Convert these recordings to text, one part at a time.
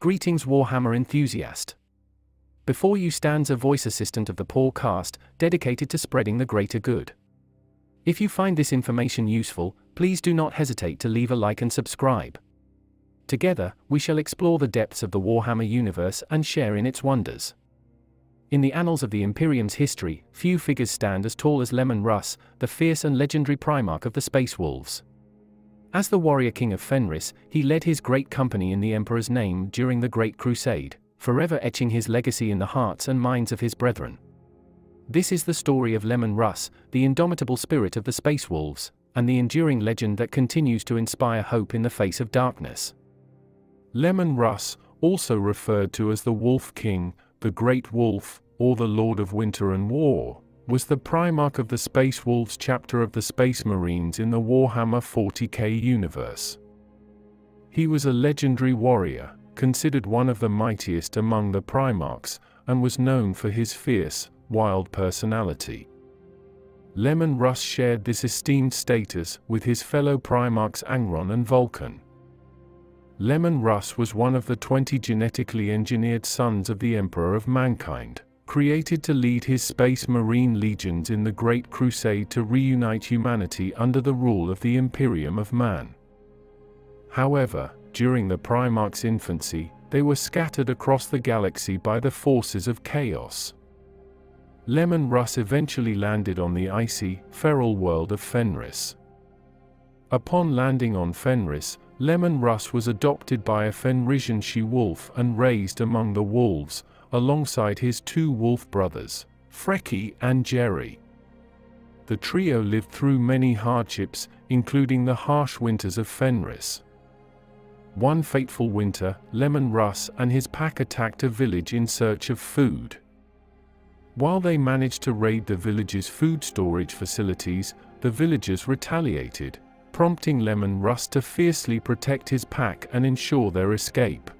Greetings Warhammer enthusiast. Before you stands a voice assistant of the podcast, dedicated to spreading the greater good. If you find this information useful, please do not hesitate to leave a like and subscribe. Together, we shall explore the depths of the Warhammer universe and share in its wonders. In the annals of the Imperium's history, few figures stand as tall as Leman Russ, the fierce and legendary Primarch of the Space Wolves. As the warrior king of Fenris, he led his great company in the Emperor's name during the Great Crusade, forever etching his legacy in the hearts and minds of his brethren. This is the story of Leman Russ, the indomitable spirit of the Space Wolves, and the enduring legend that continues to inspire hope in the face of darkness. Leman Russ, also referred to as the Wolf King, the Great Wolf, or the Lord of Winter and War, was the Primarch of the Space Wolves chapter of the Space Marines in the Warhammer 40k universe. He was a legendary warrior, considered one of the mightiest among the Primarchs, and was known for his fierce, wild personality. Leman Russ shared this esteemed status with his fellow Primarchs Angron and Vulcan. Leman Russ was one of the 20 genetically engineered sons of the Emperor of Mankind, created to lead his Space Marine legions in the Great Crusade to reunite humanity under the rule of the Imperium of Man. However, during the Primarch's infancy, they were scattered across the galaxy by the forces of chaos. Leman Russ eventually landed on the icy, feral world of Fenris. Upon landing on Fenris, Leman Russ was adopted by a Fenrisian she-wolf and raised among the wolves, alongside his two wolf brothers, Freki and Jerry. The trio lived through many hardships, including the harsh winters of Fenris. One fateful winter, Leman Russ and his pack attacked a village in search of food. While they managed to raid the village's food storage facilities, the villagers retaliated, prompting Leman Russ to fiercely protect his pack and ensure their escape.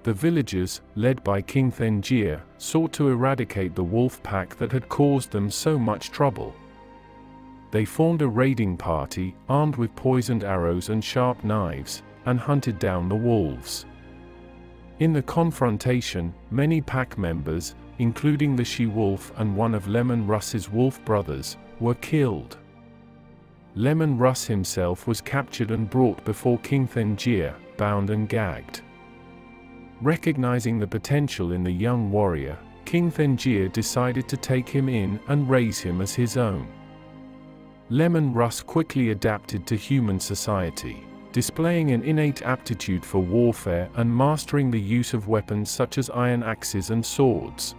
The villagers, led by King Thengir, sought to eradicate the wolf pack that had caused them so much trouble. They formed a raiding party, armed with poisoned arrows and sharp knives, and hunted down the wolves. In the confrontation, many pack members, including the she-wolf and one of Leman Russ's wolf brothers, were killed. Leman Russ himself was captured and brought before King Thengir, bound and gagged. Recognizing the potential in the young warrior, King Thengir decided to take him in and raise him as his own. Leman Russ quickly adapted to human society, displaying an innate aptitude for warfare and mastering the use of weapons such as iron axes and swords.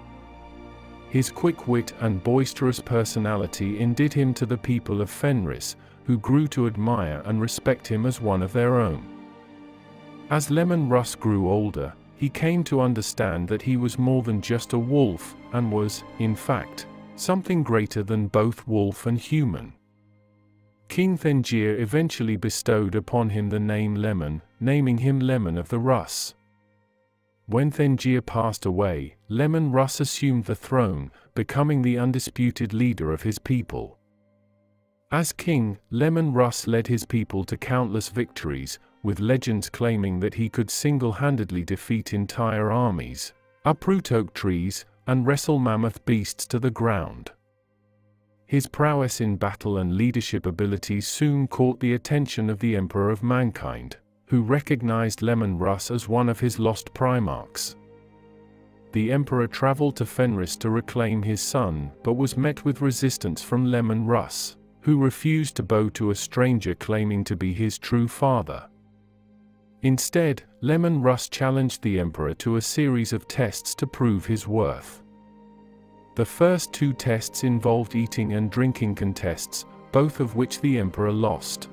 His quick wit and boisterous personality endeared him to the people of Fenris, who grew to admire and respect him as one of their own. As Leman Russ grew older, he came to understand that he was more than just a wolf, and was, in fact, something greater than both wolf and human. King Thengir eventually bestowed upon him the name Leman, naming him Leman of the Russ. When Thengir passed away, Leman Russ assumed the throne, becoming the undisputed leader of his people. As king, Leman Russ led his people to countless victories, with legends claiming that he could single-handedly defeat entire armies, uproot oak trees, and wrestle mammoth beasts to the ground. His prowess in battle and leadership abilities soon caught the attention of the Emperor of Mankind, who recognized Leman Russ as one of his lost Primarchs. The Emperor traveled to Fenris to reclaim his son, but was met with resistance from Leman Russ, who refused to bow to a stranger claiming to be his true father. Instead, Leman Russ challenged the Emperor to a series of tests to prove his worth. The first two tests involved eating and drinking contests, both of which the Emperor lost.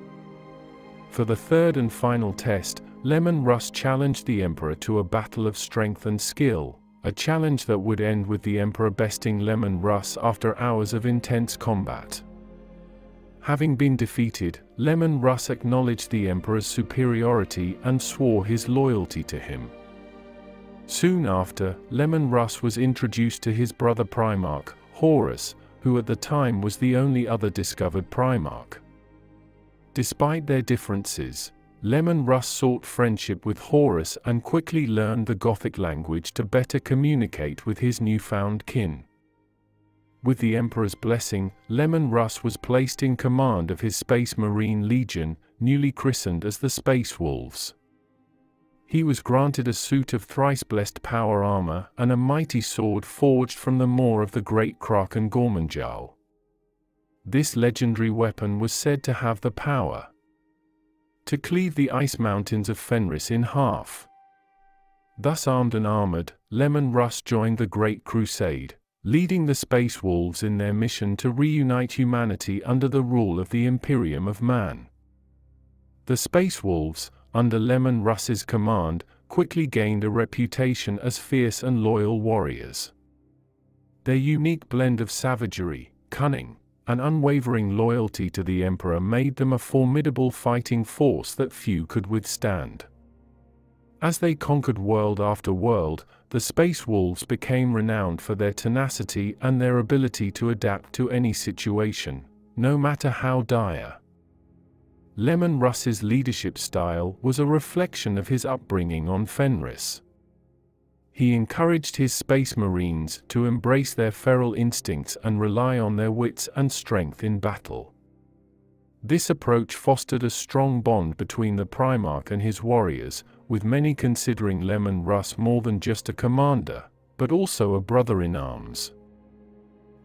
For the third and final test, Leman Russ challenged the Emperor to a battle of strength and skill, a challenge that would end with the Emperor besting Leman Russ after hours of intense combat. Having been defeated, Leman Russ acknowledged the Emperor's superiority and swore his loyalty to him. Soon after, Leman Russ was introduced to his brother Primarch, Horus, who at the time was the only other discovered Primarch. Despite their differences, Leman Russ sought friendship with Horus and quickly learned the Gothic language to better communicate with his newfound kin. With the Emperor's blessing, Leman Russ was placed in command of his Space Marine Legion, newly christened as the Space Wolves. He was granted a suit of thrice-blessed power armor and a mighty sword forged from the maw of the great Kraken Gormanjal. This legendary weapon was said to have the power to cleave the ice mountains of Fenris in half. Thus armed and armored, Leman Russ joined the Great Crusade, leading the Space Wolves in their mission to reunite humanity under the rule of the Imperium of Man. The Space Wolves, under Leman Russ's command, quickly gained a reputation as fierce and loyal warriors. Their unique blend of savagery, cunning, and unwavering loyalty to the Emperor made them a formidable fighting force that few could withstand. As they conquered world after world, the Space Wolves became renowned for their tenacity and their ability to adapt to any situation, no matter how dire. Leman Russ's leadership style was a reflection of his upbringing on Fenris. He encouraged his Space Marines to embrace their feral instincts and rely on their wits and strength in battle. This approach fostered a strong bond between the Primarch and his warriors, with many considering Leman Russ more than just a commander, but also a brother-in-arms.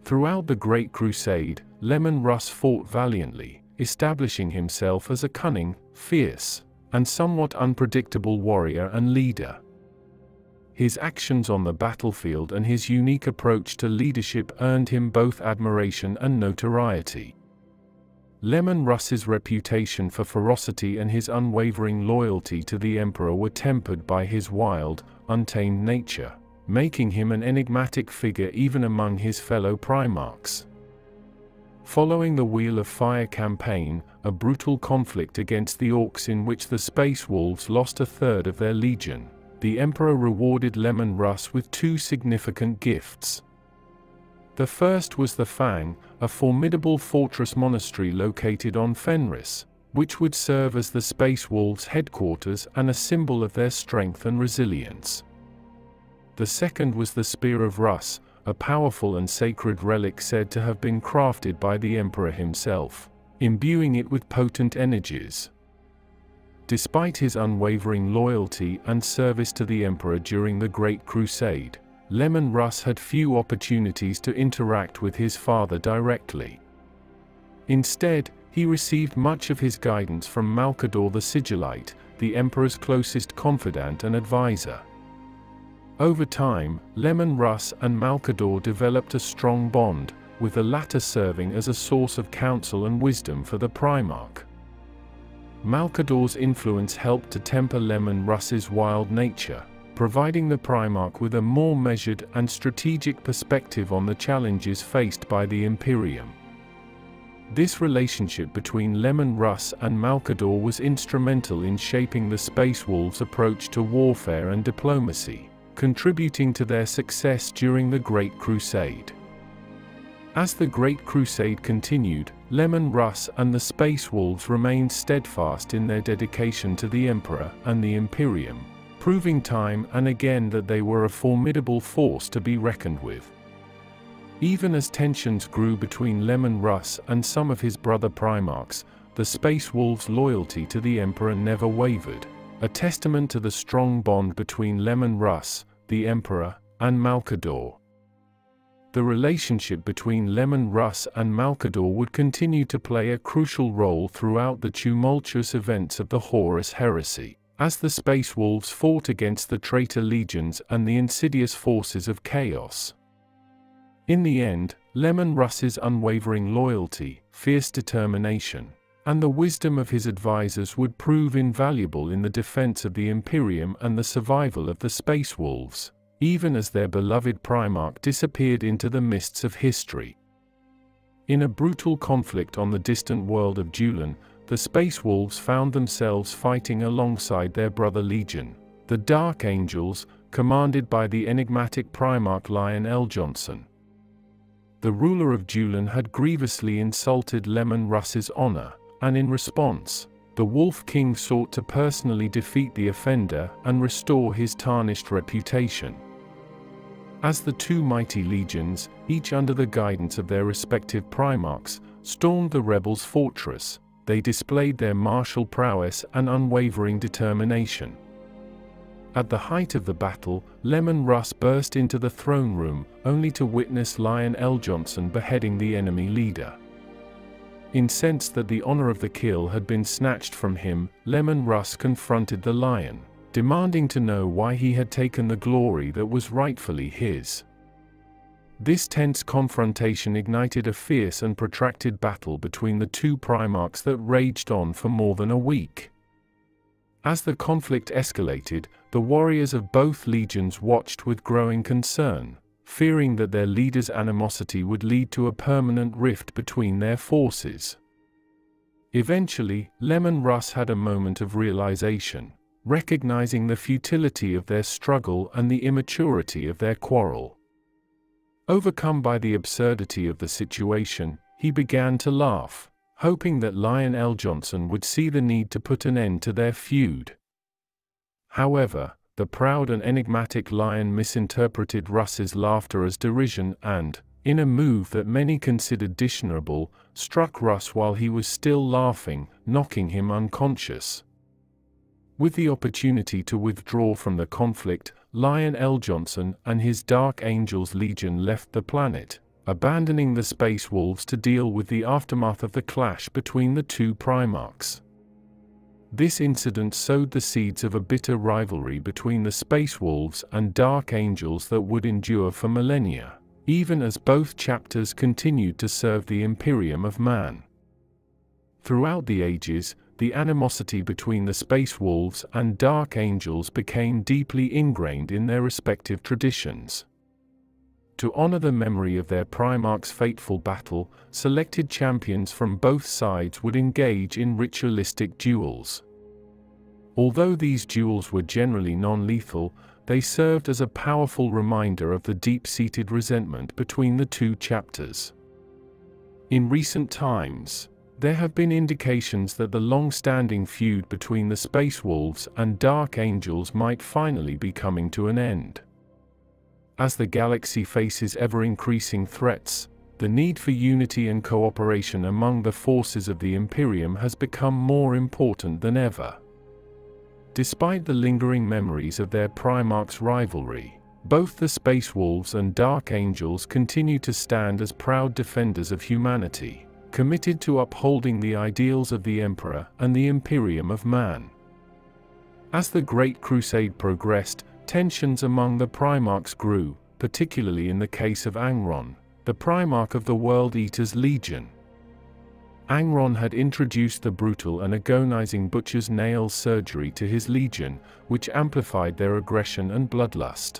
Throughout the Great Crusade, Leman Russ fought valiantly, establishing himself as a cunning, fierce, and somewhat unpredictable warrior and leader. His actions on the battlefield and his unique approach to leadership earned him both admiration and notoriety. Leman Russ's reputation for ferocity and his unwavering loyalty to the Emperor were tempered by his wild, untamed nature, making him an enigmatic figure even among his fellow Primarchs. Following the Wheel of Fire campaign, a brutal conflict against the Orcs in which the Space Wolves lost a third of their legion, the Emperor rewarded Leman Russ with two significant gifts. The first was the Fang, a formidable fortress monastery located on Fenris, which would serve as the Space Wolves' headquarters and a symbol of their strength and resilience. The second was the Spear of Russ, a powerful and sacred relic said to have been crafted by the Emperor himself, imbuing it with potent energies. Despite his unwavering loyalty and service to the Emperor during the Great Crusade, Leman Russ had few opportunities to interact with his father directly. Instead, he received much of his guidance from Malkador the Sigillite, the Emperor's closest confidant and advisor. Over time, Leman Russ and Malkador developed a strong bond, with the latter serving as a source of counsel and wisdom for the Primarch. Malkador's influence helped to temper Leman Russ's wild nature, providing the Primarch with a more measured and strategic perspective on the challenges faced by the Imperium. This relationship between Leman Russ and Malkador was instrumental in shaping the Space Wolves' approach to warfare and diplomacy, contributing to their success during the Great Crusade. As the Great Crusade continued, Leman Russ and the Space Wolves remained steadfast in their dedication to the Emperor and the Imperium, proving time and again that they were a formidable force to be reckoned with. Even as tensions grew between Leman Russ and some of his brother Primarchs, the Space Wolves' loyalty to the Emperor never wavered, a testament to the strong bond between Leman Russ, the Emperor, and Malkador. The relationship between Leman Russ and Malkador would continue to play a crucial role throughout the tumultuous events of the Horus Heresy, as the Space Wolves fought against the traitor legions and the insidious forces of chaos. In the end, Leman Russ's unwavering loyalty, fierce determination, and the wisdom of his advisors would prove invaluable in the defense of the Imperium and the survival of the Space Wolves, even as their beloved Primarch disappeared into the mists of history. In a brutal conflict on the distant world of Dulan, the Space Wolves found themselves fighting alongside their brother legion, the Dark Angels, commanded by the enigmatic Primarch Lion L. Johnson. The ruler of Dulan had grievously insulted Leman Russ's honor, and in response, The Wolf King sought to personally defeat the offender and restore his tarnished reputation. As the two mighty legions, each under the guidance of their respective Primarchs, stormed the rebels' fortress, they displayed their martial prowess and unwavering determination. At the height of the battle, Leman Russ burst into the throne room, only to witness Lion Eljohnson beheading the enemy leader. Incensed that the honor of the kill had been snatched from him, Leman Russ confronted the Lion, demanding to know why he had taken the glory that was rightfully his. This tense confrontation ignited a fierce and protracted battle between the two Primarchs that raged on for more than a week. As the conflict escalated, the warriors of both legions watched with growing concern, fearing that their leader's animosity would lead to a permanent rift between their forces. Eventually, Leman Russ had a moment of realization, recognizing the futility of their struggle and the immaturity of their quarrel. Overcome by the absurdity of the situation, he began to laugh, hoping that Lion Eljohnson would see the need to put an end to their feud. However, the proud and enigmatic Lion misinterpreted Russ's laughter as derision and, in a move that many considered dishonorable, struck Russ while he was still laughing, knocking him unconscious. With the opportunity to withdraw from the conflict, Lion Eljohnson and his Dark Angels Legion left the planet, abandoning the Space Wolves to deal with the aftermath of the clash between the two Primarchs. This incident sowed the seeds of a bitter rivalry between the Space Wolves and Dark Angels that would endure for millennia, even as both chapters continued to serve the Imperium of Man. Throughout the ages, the animosity between the Space Wolves and Dark Angels became deeply ingrained in their respective traditions. To honor the memory of their Primarch's fateful battle, selected champions from both sides would engage in ritualistic duels. Although these duels were generally non-lethal, they served as a powerful reminder of the deep-seated resentment between the two chapters. In recent times, there have been indications that the long-standing feud between the Space Wolves and Dark Angels might finally be coming to an end. As the galaxy faces ever-increasing threats, the need for unity and cooperation among the forces of the Imperium has become more important than ever. Despite the lingering memories of their Primarch's rivalry, both the Space Wolves and Dark Angels continue to stand as proud defenders of humanity, committed to upholding the ideals of the Emperor and the Imperium of Man. As the Great Crusade progressed, tensions among the Primarchs grew, particularly in the case of Angron, the Primarch of the World Eaters Legion. Angron had introduced the brutal and agonizing butcher's nail surgery to his legion, which amplified their aggression and bloodlust.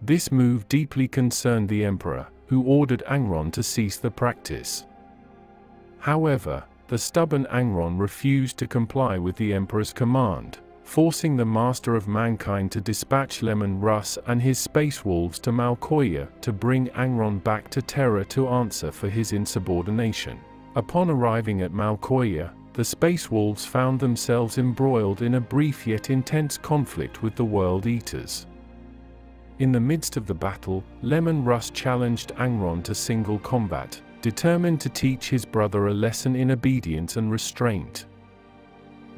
This move deeply concerned the Emperor, who ordered Angron to cease the practice. However, the stubborn Angron refused to comply with the Emperor's command, forcing the Master of Mankind to dispatch Leman Russ and his Space Wolves to Malkoya to bring Angron back to Terra to answer for his insubordination. Upon arriving at Malkoya, the Space Wolves found themselves embroiled in a brief yet intense conflict with the World Eaters. In the midst of the battle, Leman Russ challenged Angron to single combat, determined to teach his brother a lesson in obedience and restraint.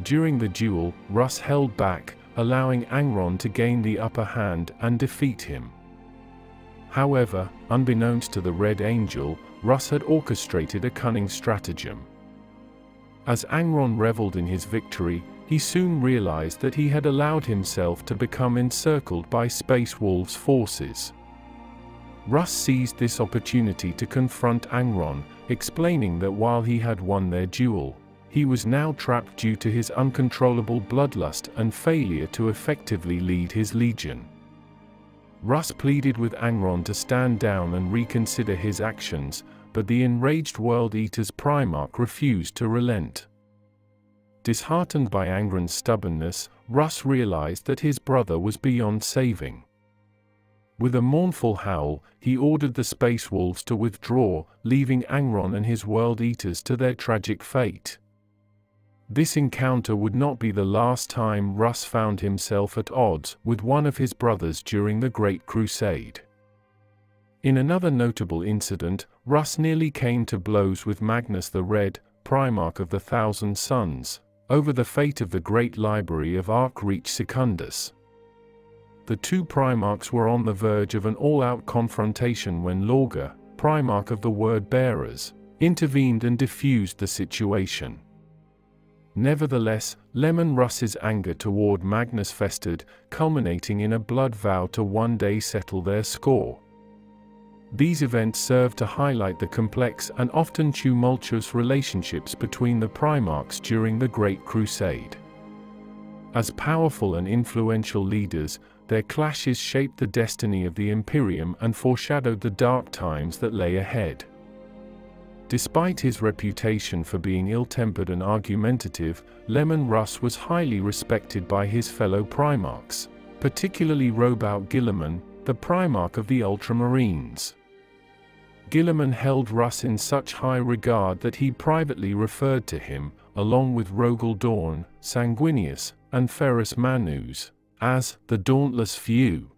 During the duel, Russ held back, allowing Angron to gain the upper hand and defeat him. However, unbeknownst to the Red Angel, Russ had orchestrated a cunning stratagem. As Angron reveled in his victory, he soon realized that he had allowed himself to become encircled by Space Wolves' forces. Russ seized this opportunity to confront Angron, explaining that while he had won their duel, he was now trapped due to his uncontrollable bloodlust and failure to effectively lead his legion. Russ pleaded with Angron to stand down and reconsider his actions, but the enraged World Eater's Primarch refused to relent. Disheartened by Angron's stubbornness, Russ realized that his brother was beyond saving. With a mournful howl, he ordered the Space Wolves to withdraw, leaving Angron and his World Eaters to their tragic fate. This encounter would not be the last time Russ found himself at odds with one of his brothers during the Great Crusade. In another notable incident, Russ nearly came to blows with Magnus the Red, Primarch of the Thousand Sons, over the fate of the great library of Archreach Secundus. The two Primarchs were on the verge of an all-out confrontation when Lorga, Primarch of the Word-Bearers, intervened and diffused the situation. Nevertheless, Leman Russ's anger toward Magnus festered, culminating in a blood vow to one day settle their score. These events serve to highlight the complex and often tumultuous relationships between the Primarchs during the Great Crusade. As powerful and influential leaders, their clashes shaped the destiny of the Imperium and foreshadowed the dark times that lay ahead. Despite his reputation for being ill-tempered and argumentative, Leman Russ was highly respected by his fellow Primarchs, particularly Robout Guilliman, the Primarch of the Ultramarines. Guilliman held Russ in such high regard that he privately referred to him, along with Rogel Dorn, Sanguinius, and Ferrus Manus, as the Dauntless Few.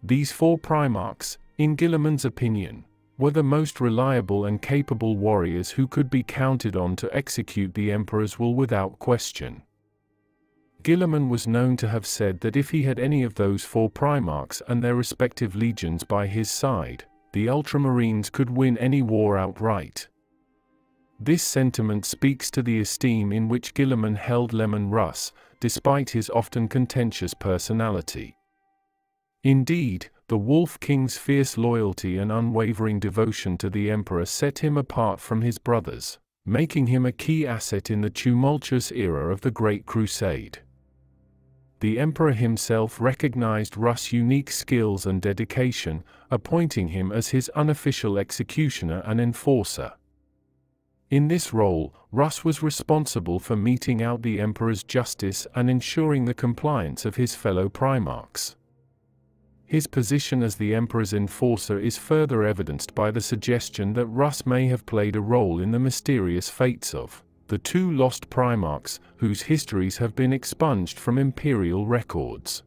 These four Primarchs, in Guilliman's opinion, were the most reliable and capable warriors who could be counted on to execute the Emperor's will without question. Guilliman was known to have said that if he had any of those four Primarchs and their respective legions by his side, the Ultramarines could win any war outright. This sentiment speaks to the esteem in which Guilliman held Leman Russ, despite his often contentious personality. Indeed, the Wolf King's fierce loyalty and unwavering devotion to the Emperor set him apart from his brothers, making him a key asset in the tumultuous era of the Great Crusade. The Emperor himself recognized Russ' unique skills and dedication, appointing him as his unofficial executioner and enforcer. In this role, Russ was responsible for meting out the Emperor's justice and ensuring the compliance of his fellow Primarchs. His position as the Emperor's enforcer is further evidenced by the suggestion that Russ may have played a role in the mysterious fates of the two lost Primarchs, whose histories have been expunged from Imperial records.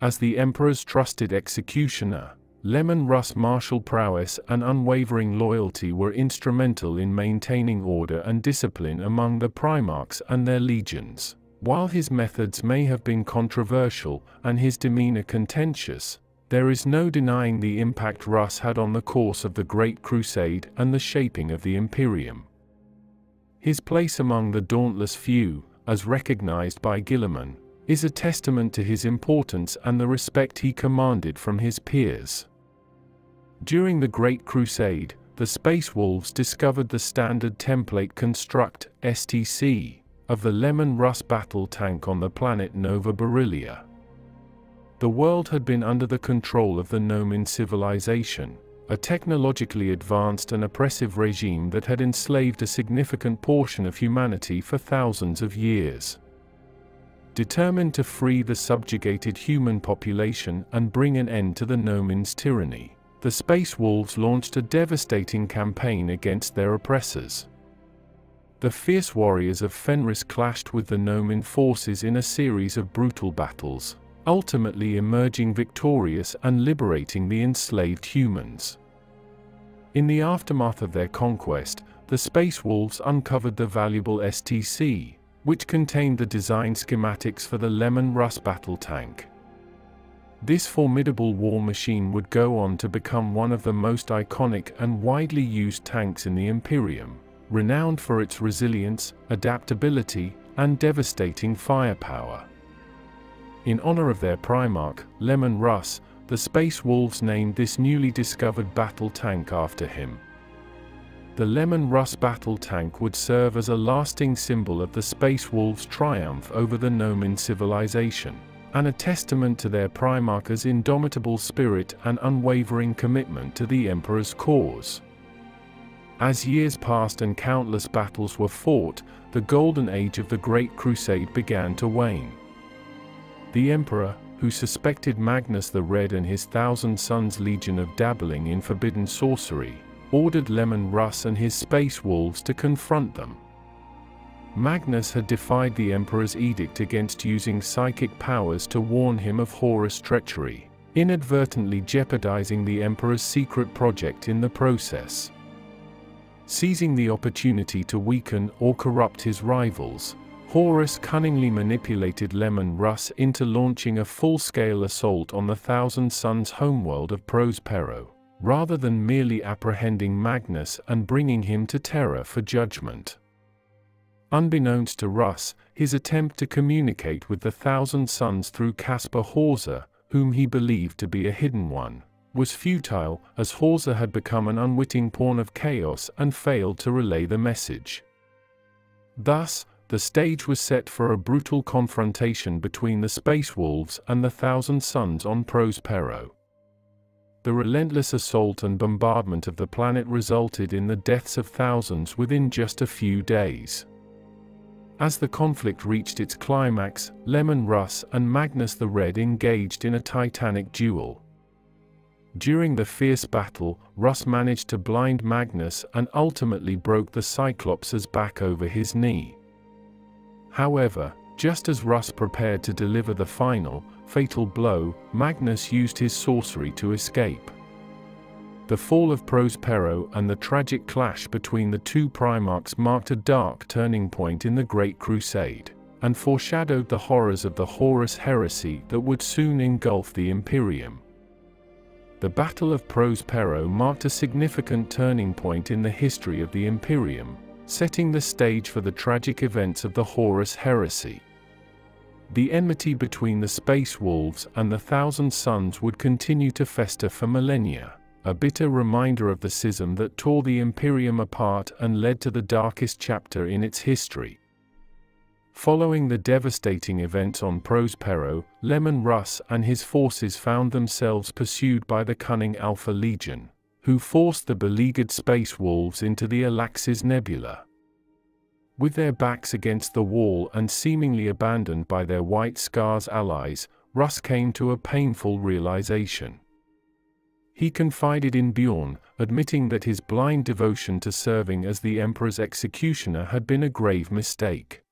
As the Emperor's trusted executioner, Leman Russ' martial prowess and unwavering loyalty were instrumental in maintaining order and discipline among the Primarchs and their legions. While his methods may have been controversial and his demeanor contentious, there is no denying the impact Russ had on the course of the Great Crusade and the shaping of the Imperium. His place among the Dauntless Few, as recognized by Guilliman, is a testament to his importance and the respect he commanded from his peers. During the Great Crusade, the Space Wolves discovered the standard template construct, STC, of the Leman Russ battle tank on the planet Nova Beryllia. The world had been under the control of the Nomin civilization, a technologically advanced and oppressive regime that had enslaved a significant portion of humanity for thousands of years. Determined to free the subjugated human population and bring an end to the Nomin's tyranny, the Space Wolves launched a devastating campaign against their oppressors. The fierce warriors of Fenris clashed with the Nomin forces in a series of brutal battles, ultimately emerging victorious and liberating the enslaved humans. In the aftermath of their conquest, the Space Wolves uncovered the valuable STC, which contained the design schematics for the Leman Russ battle tank. This formidable war machine would go on to become one of the most iconic and widely used tanks in the Imperium, renowned for its resilience, adaptability, and devastating firepower. In honor of their Primarch, Leman Russ, the Space Wolves named this newly discovered battle tank after him. The Leman Russ battle tank would serve as a lasting symbol of the Space Wolves' triumph over the Nomin civilization, and a testament to their Primarch's indomitable spirit and unwavering commitment to the Emperor's cause. As years passed and countless battles were fought, the golden age of the Great Crusade began to wane. The Emperor, who suspected Magnus the Red and his Thousand Sons Legion of dabbling in forbidden sorcery, ordered Leman Russ and his Space Wolves to confront them. Magnus had defied the Emperor's edict against using psychic powers to warn him of Horus' treachery, inadvertently jeopardizing the Emperor's secret project in the process. Seizing the opportunity to weaken or corrupt his rivals, Horus cunningly manipulated Leman Russ into launching a full-scale assault on the Thousand Suns' homeworld of Prospero, rather than merely apprehending Magnus and bringing him to Terra for judgment. Unbeknownst to Russ, his attempt to communicate with the Thousand Suns through Caspar Horsa, whom he believed to be a hidden one, was futile, as Horsa had become an unwitting pawn of chaos and failed to relay the message. Thus, the stage was set for a brutal confrontation between the Space Wolves and the Thousand Suns on Prospero. The relentless assault and bombardment of the planet resulted in the deaths of thousands within just a few days. As the conflict reached its climax, Leman Russ and Magnus the Red engaged in a titanic duel. During the fierce battle, Russ managed to blind Magnus and ultimately broke the Cyclops' back over his knee. However, just as Russ prepared to deliver the final, fatal blow, Magnus used his sorcery to escape. The fall of Prospero and the tragic clash between the two Primarchs marked a dark turning point in the Great Crusade, and foreshadowed the horrors of the Horus Heresy that would soon engulf the Imperium. The Battle of Prospero marked a significant turning point in the history of the Imperium, setting the stage for the tragic events of the Horus Heresy. The enmity between the Space Wolves and the Thousand Suns would continue to fester for millennia, a bitter reminder of the schism that tore the Imperium apart and led to the darkest chapter in its history. Following the devastating events on Prospero, Leman Russ and his forces found themselves pursued by the cunning Alpha Legion, who forced the beleaguered Space Wolves into the Alaxis Nebula. With their backs against the wall and seemingly abandoned by their White Scars allies, Russ came to a painful realization. He confided in Bjorn, admitting that his blind devotion to serving as the Emperor's executioner had been a grave mistake.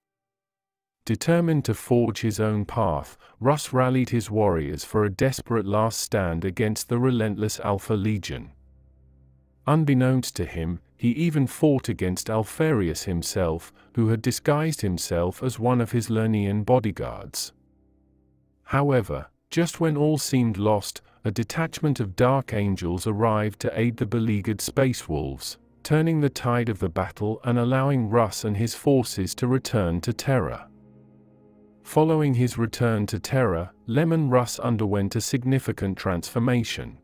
Determined to forge his own path, Russ rallied his warriors for a desperate last stand against the relentless Alpha Legion. Unbeknownst to him, he even fought against Alfarius himself, who had disguised himself as one of his Lernian bodyguards. However, just when all seemed lost, a detachment of Dark Angels arrived to aid the beleaguered Space Wolves, turning the tide of the battle and allowing Russ and his forces to return to Terra. Following his return to Terra, Leman Russ underwent a significant transformation.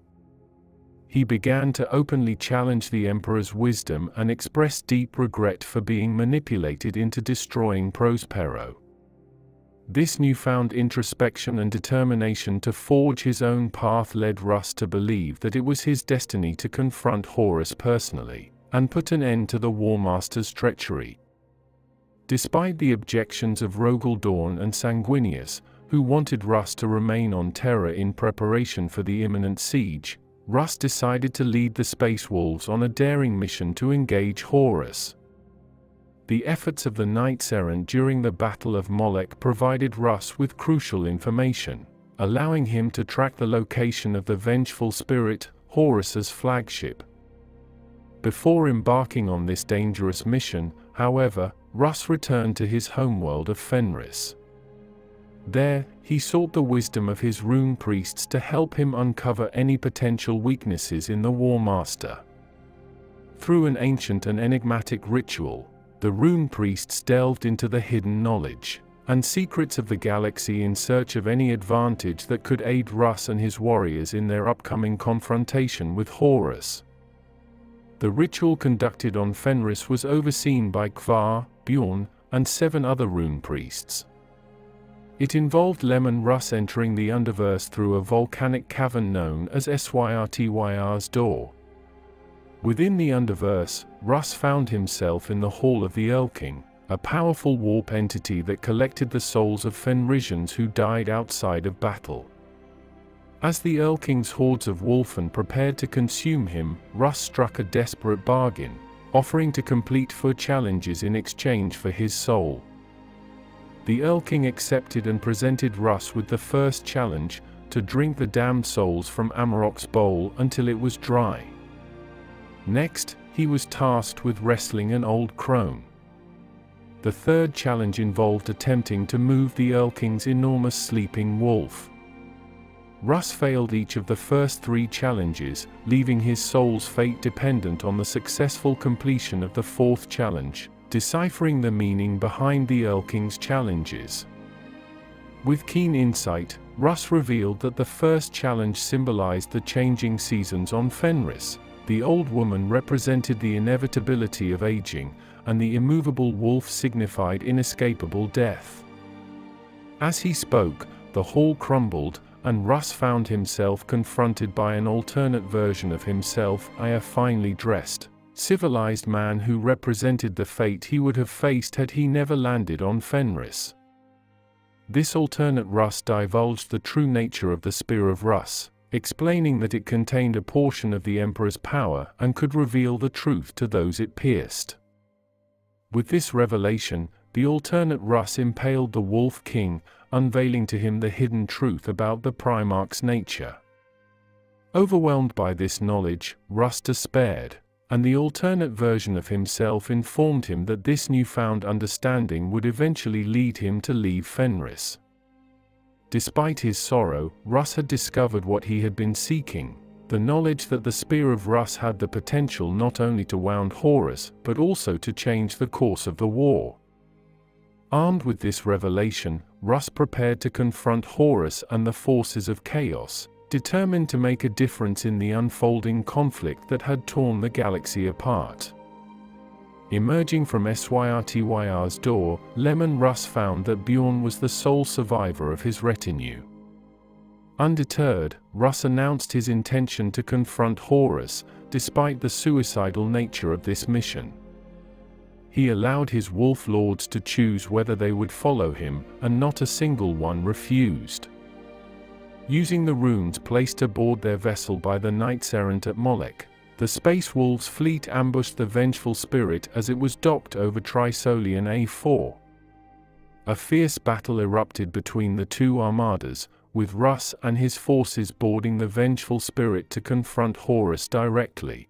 He began to openly challenge the Emperor's wisdom and express deep regret for being manipulated into destroying Prospero. This newfound introspection and determination to forge his own path led Russ to believe that it was his destiny to confront Horus personally, and put an end to the Warmaster's treachery. Despite the objections of Rogel Dawn and Sanguinius, who wanted Russ to remain on Terra in preparation for the imminent siege, Russ decided to lead the Space Wolves on a daring mission to engage Horus. The efforts of the Knights Errant during the Battle of Molech provided Russ with crucial information, allowing him to track the location of the vengeful spirit, Horus's flagship. Before embarking on this dangerous mission, however, Russ returned to his homeworld of Fenris. There, he sought the wisdom of his rune priests to help him uncover any potential weaknesses in the Warmaster. Through an ancient and enigmatic ritual, the rune priests delved into the hidden knowledge and secrets of the galaxy in search of any advantage that could aid Russ and his warriors in their upcoming confrontation with Horus. The ritual conducted on Fenris was overseen by Kvar, Bjorn, and 7 other rune priests. It involved Leman Russ entering the Underverse through a volcanic cavern known as Syrtyr's Door. Within the Underverse, Russ found himself in the Hall of the Erlking, a powerful warp entity that collected the souls of Fenrisians who died outside of battle. As the Erlking's hordes of Wolfen prepared to consume him, Russ struck a desperate bargain, offering to complete 4 challenges in exchange for his soul. The Erlking accepted and presented Russ with the first challenge, to drink the damned souls from Amarok's bowl until it was dry. Next, he was tasked with wrestling an old crone. The third challenge involved attempting to move the Erlking's enormous sleeping wolf. Russ failed each of the first 3 challenges, leaving his soul's fate dependent on the successful completion of the 4th challenge, deciphering the meaning behind the Erlking's challenges. With keen insight, Russ revealed that the first challenge symbolized the changing seasons on Fenris. The old woman represented the inevitability of aging, and the immovable wolf signified inescapable death. As he spoke, the hall crumbled, and Russ found himself confronted by an alternate version of himself, a finely dressed, civilized man who represented the fate he would have faced had he never landed on Fenris. This alternate Russ divulged the true nature of the Spear of Russ, explaining that it contained a portion of the Emperor's power and could reveal the truth to those it pierced. With this revelation, the alternate Russ impaled the Wolf King, unveiling to him the hidden truth about the Primarch's nature. Overwhelmed by this knowledge, Russ despaired, and the alternate version of himself informed him that this newfound understanding would eventually lead him to leave Fenris. Despite his sorrow, Russ had discovered what he had been seeking, the knowledge that the Spear of Russ had the potential not only to wound Horus, but also to change the course of the war. Armed with this revelation, Russ prepared to confront Horus and the forces of chaos, determined to make a difference in the unfolding conflict that had torn the galaxy apart. Emerging from Syrtyr's door, Leman Russ found that Bjorn was the sole survivor of his retinue. Undeterred, Russ announced his intention to confront Horus, despite the suicidal nature of this mission. He allowed his wolf lords to choose whether they would follow him, and not a single one refused. Using the runes placed aboard their vessel by the knights-errant at Molech, the Space Wolves' fleet ambushed the vengeful spirit as it was docked over Trisolian A4. A fierce battle erupted between the 2 armadas, with Russ and his forces boarding the vengeful spirit to confront Horus directly.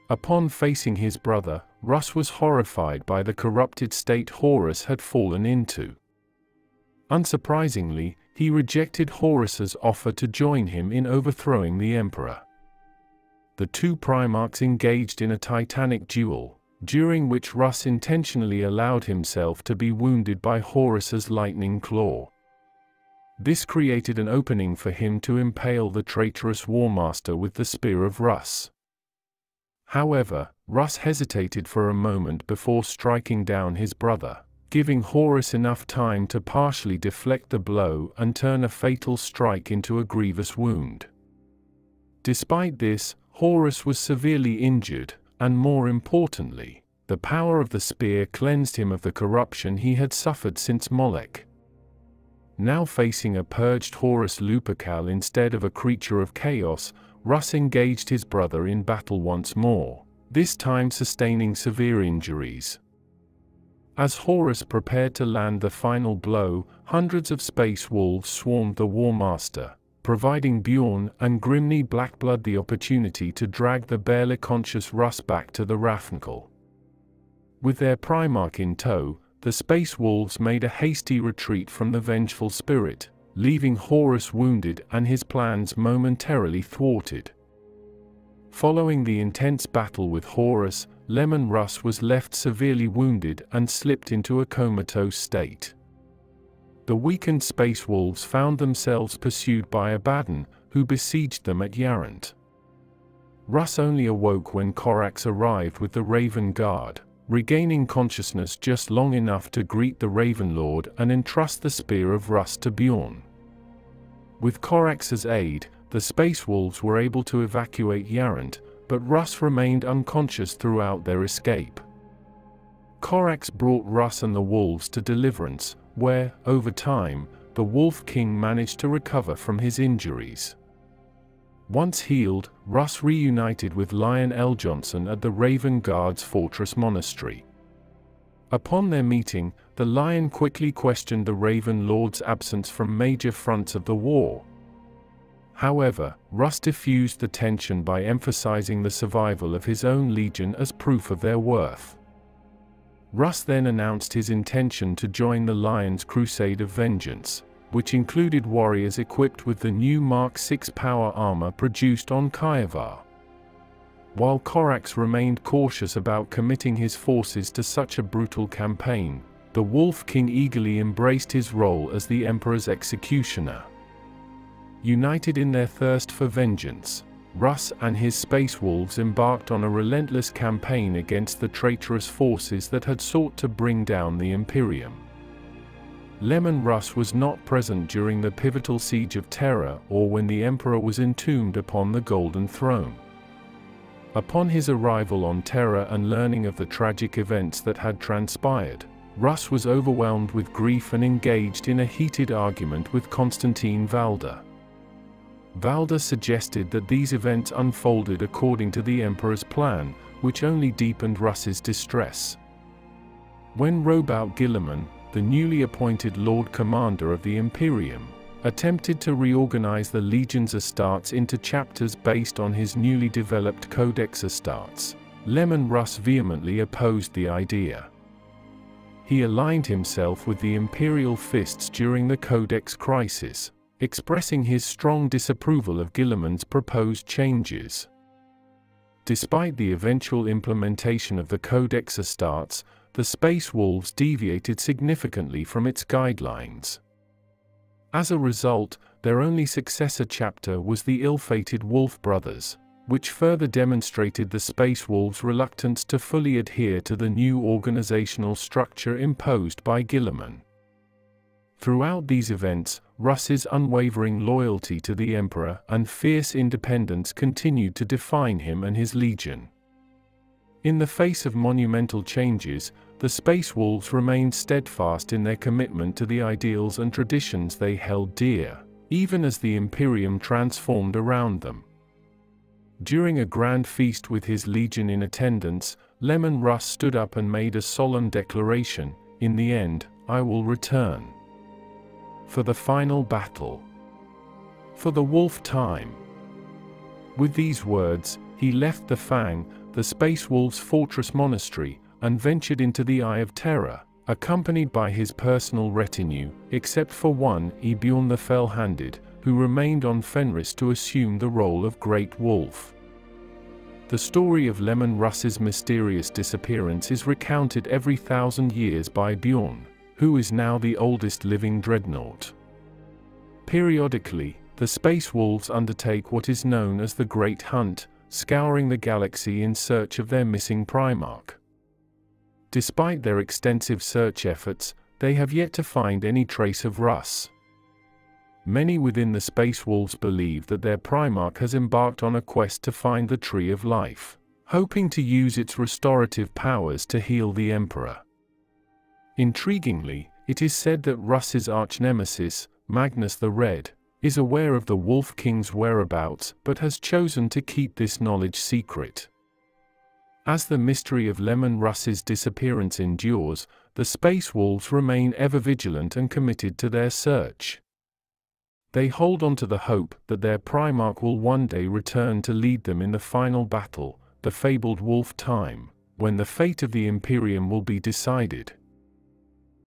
Upon facing his brother, Russ was horrified by the corrupted state Horus had fallen into. Unsurprisingly, he rejected Horus's offer to join him in overthrowing the Emperor. The 2 Primarchs engaged in a titanic duel, during which Russ intentionally allowed himself to be wounded by Horus's lightning claw. This created an opening for him to impale the traitorous Warmaster with the Spear of Russ. However, Russ hesitated for a moment before striking down his brother, giving Horus enough time to partially deflect the blow and turn a fatal strike into a grievous wound. Despite this, Horus was severely injured, and more importantly, the power of the spear cleansed him of the corruption he had suffered since Molech. Now facing a purged Horus Lupercal instead of a creature of chaos, Russ engaged his brother in battle once more, this time sustaining severe injuries. As Horus prepared to land the final blow, hundreds of space wolves swarmed the Warmaster, providing Bjorn and Grimny Blackblood the opportunity to drag the barely conscious Russ back to the Ravnkal. With their Primarch in tow, the Space Wolves made a hasty retreat from the vengeful spirit, leaving Horus wounded and his plans momentarily thwarted. Following the intense battle with Horus, Leman Russ was left severely wounded and slipped into a comatose state. The weakened Space Wolves found themselves pursued by Abaddon, who besieged them at Yarant. Russ only awoke when Korax arrived with the Raven Guard, regaining consciousness just long enough to greet the Raven Lord and entrust the Spear of Russ to Bjorn. With Korax's aid, the Space Wolves were able to evacuate Yarant, but Russ remained unconscious throughout their escape. Korax brought Russ and the Wolves to Deliverance, where, over time, the Wolf King managed to recover from his injuries. Once healed, Russ reunited with Lion L. Johnson at the Raven Guard's Fortress Monastery. Upon their meeting, the Lion quickly questioned the Raven Lord's absence from major fronts of the war. However, Russ diffused the tension by emphasizing the survival of his own legion as proof of their worth. Russ then announced his intention to join the Lion's Crusade of Vengeance, which included warriors equipped with the new Mark VI power armor produced on Kievar. While Corax remained cautious about committing his forces to such a brutal campaign, the Wolf King eagerly embraced his role as the Emperor's executioner. United in their thirst for vengeance, Russ and his Space Wolves embarked on a relentless campaign against the traitorous forces that had sought to bring down the Imperium. Leman Russ was not present during the pivotal Siege of Terra or when the Emperor was entombed upon the Golden Throne. Upon his arrival on Terra and learning of the tragic events that had transpired, Russ was overwhelmed with grief and engaged in a heated argument with Constantine Valda. Valda suggested that these events unfolded according to the Emperor's plan, which only deepened Russ's distress. When Robout Guilliman, the newly appointed Lord Commander of the Imperium, attempted to reorganize the Legion's Astartes into chapters based on his newly developed Codex Astartes, Leman Russ vehemently opposed the idea. He aligned himself with the Imperial Fists during the Codex crisis, expressing his strong disapproval of Guilliman's proposed changes. Despite the eventual implementation of the Codex Astartes, the Space Wolves deviated significantly from its guidelines. As a result, their only successor chapter was the ill-fated Wolf Brothers, which further demonstrated the Space Wolves' reluctance to fully adhere to the new organizational structure imposed by Guilliman. Throughout these events, Russ's unwavering loyalty to the Emperor and fierce independence continued to define him and his legion. In the face of monumental changes, the Space Wolves remained steadfast in their commitment to the ideals and traditions they held dear, even as the Imperium transformed around them. During a grand feast with his legion in attendance, Leman Russ stood up and made a solemn declaration: "In the end, I will return. For the final battle. For the Wolf time." With these words, he left the Fang, the Space Wolves' fortress monastery, and ventured into the Eye of Terror, accompanied by his personal retinue, except for one, Bjorn the Fell-Handed, who remained on Fenris to assume the role of Great Wolf. The story of Leman Russ's mysterious disappearance is recounted every 1,000 years by Bjorn, who is now the oldest living dreadnought. Periodically, the Space Wolves undertake what is known as the Great Hunt, scouring the galaxy in search of their missing Primarch. Despite their extensive search efforts, they have yet to find any trace of Russ. Many within the Space Wolves believe that their Primarch has embarked on a quest to find the Tree of Life, hoping to use its restorative powers to heal the Emperor. Intriguingly, it is said that Russ's arch-nemesis, Magnus the Red, is aware of the Wolf King's whereabouts but has chosen to keep this knowledge secret. As the mystery of Leman Russ's disappearance endures, the Space Wolves remain ever vigilant and committed to their search. They hold on to the hope that their Primarch will one day return to lead them in the final battle, the fabled Wolf time, when the fate of the Imperium will be decided.